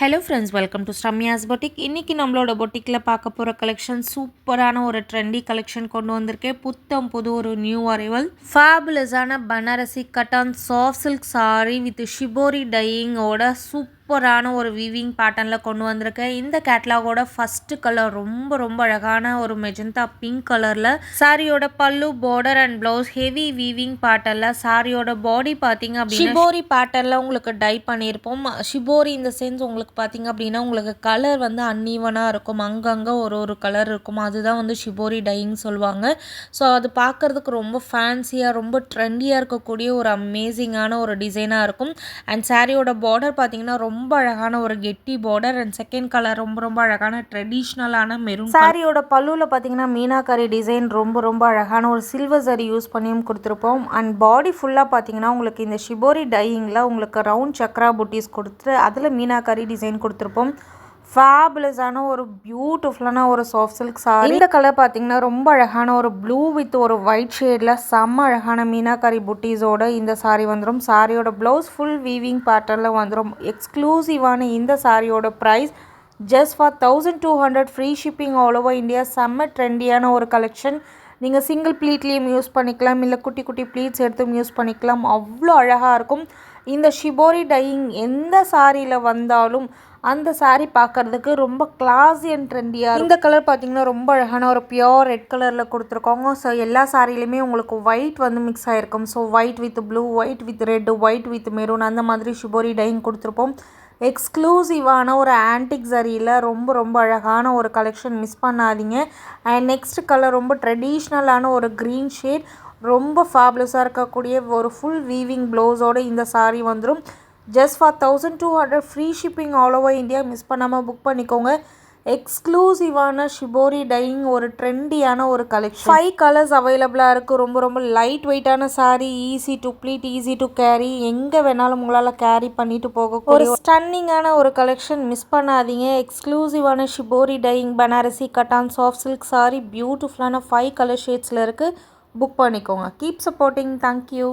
Hello friends, welcome to Sramya's boutique. இன்றைக்கி நம்மளோட பொட்டிக்கில் பார்க்க போகிற கலெக்ஷன் சூப்பரான ஒரு ட்ரெண்டி கலெக்ஷன் கொண்டு வந்திருக்கேன். புத்தம் புது ஒரு நியூ அரைவல் ஃபேபுலஸான Banarasi cotton soft silk sari with shibori டையிங்கோட சூப்பரான ஒரு வீவிங் பேட்டர்னில் கொண்டு வந்திருக்கேன். இந்த கேட்லாகோட ஃபஸ்ட்டு கலர் ரொம்ப அழகான ஒரு மெஜந்தா பிங்க் கலரில் சாரியோட பல்லு, border and blouse heavy weaving பேட்டர்னில் சாரியோட பாடி பார்த்தீங்க அப்படின்னா ஷிபோரி பேட்டர்னில் உங்களுக்கு டை பண்ணியிருப்போம். ஷிபோரி இந்த சென்ஸ் உங்களுக்கு பார்த்தீங்க அப்படின்னா உங்களுக்கு கலர் வந்து அன்ஈவனாக இருக்கும், அங்கங்கே ஒரு கலர் இருக்கும். அதுதான் வந்து ஷிபோரி டையிங் சொல்லுவாங்க. ஸோ அது பார்க்குறதுக்கு ரொம்ப ஃபேன்சியாக ரொம்ப ட்ரெண்டியாக இருக்கக்கூடிய ஒரு அமேசிங்கான ஒரு டிசைனாக இருக்கும். அண்ட் சாரியோட பார்டர் பார்த்தீங்கன்னா ரொம்ப அழகான ஒரு கெட்டி பார்டர் அண்ட் செகண்ட் கலர் ரொம்ப அழகான ட்ரெடிஷ்னலான மெரூன். சாரியோட பல்லுவில் பார்த்தீங்கன்னா மீனாக்காரி டிசைன் ரொம்ப அழகான ஒரு சில்வர் சரி யூஸ் பண்ணியும் கொடுத்துருப்போம். அண்ட் பாடி ஃபுல்லாக பார்த்தீங்கன்னா உங்களுக்கு இந்த ஷிபோரி டையிங்கில் உங்களுக்கு ரவுண்ட் சக்ரா புட்டீஸ் கொடுத்துட்டு அதில் மீனாக்காரி டிசைன் கொடுத்துருப்போம். ஃபேபுலஸான ஒரு பியூட்டிஃபுல்லான ஒரு சாஃப்ட் சில்க் சாரி. இந்த கலர் பார்த்தீங்கன்னா ரொம்ப அழகான ஒரு ப்ளூ வித் ஒரு ஒயிட் ஷேடில் செம்ம அழகான மீனாக்காரி புட்டீஸோட இந்த சாரி வந்துடும். சாரியோட ப்ளவுஸ் ஃபுல் வீவிங் பேட்டர்னில் வந்துடும். எக்ஸ்க்ளூசிவான இந்த சாரியோட price just for 1200 free shipping all over India. செம்ம ட்ரெண்டியான ஒரு கலெக்ஷன். நீங்கள் சிங்கிள் ப்ளீட்லேயும் யூஸ் பண்ணிக்கலாம், இல்லை குட்டி ப்ளீட்ஸ் எடுத்தும் யூஸ் பண்ணிக்கலாம். அவ்வளோ அழகாக இருக்கும். இந்த ஷிபோரி டையிங் எந்த சாரியில் வந்தாலும் அந்த சாரீ பார்க்குறதுக்கு ரொம்ப கிளாஸி அண்ட் ட்ரெண்டியாக. இந்த கலர் பார்த்தீங்கன்னா ரொம்ப அழகான ஒரு பியோர் ரெட் கலரில் கொடுத்துருக்காங்க. ஸோ எல்லா சாரிலையுமே உங்களுக்கு ஒயிட் வந்து மிக்ஸ் ஆகிருக்கும். So white with blue, white with red, white with maroon அந்த மாதிரி ஷிபோரி டையிங் கொடுத்துருப்போம். எக்ஸ்க்ளூசிவான ஒரு ஆன்டிக் சரியில் ரொம்ப அழகான ஒரு கலெக்ஷன், மிஸ் பண்ணாதீங்க. அண்ட் நெக்ஸ்ட் கலர் ரொம்ப ட்ரெடிஷ்னலான ஒரு க்ரீன் ஷேட், ரொம்ப ஃபேபுலஸாக இருக்கக்கூடிய ஒரு ஃபுல் வீவிங் ப்ளவுஸோடு இந்த சாரீ வந்துடும். Just for 1200 free shipping all over India. Miss பண்ணாமல் புக் பண்ணிக்கோங்க. எக்ஸ்க்ளூசிவான ஷிபோரி டையிங் ஒரு ட்ரெண்டியான ஒரு கலெக்ஷன். 5 கலர்ஸ் அவைலபிளாக இருக்குது. ரொம்ப லைட் வெயிட்டான sari, easy to pleat, easy to carry, எங்கே வேணாலும் உங்களால் கேரி பண்ணிட்டு போகக்கூடிய ஒரு ஸ்டன்னிங்கான ஒரு கலெக்ஷன். மிஸ் பண்ணாதீங்க. எக்ஸ்க்ளூசிவான shibori dyeing Banarasi cotton soft silk sari பியூட்டிஃபுல்லான 5 கலர் ஷேட்ஸில் இருக்குது. புக் பண்ணிக்கோங்க. கீப் சப்போர்ட்டிங். தேங்க்யூ.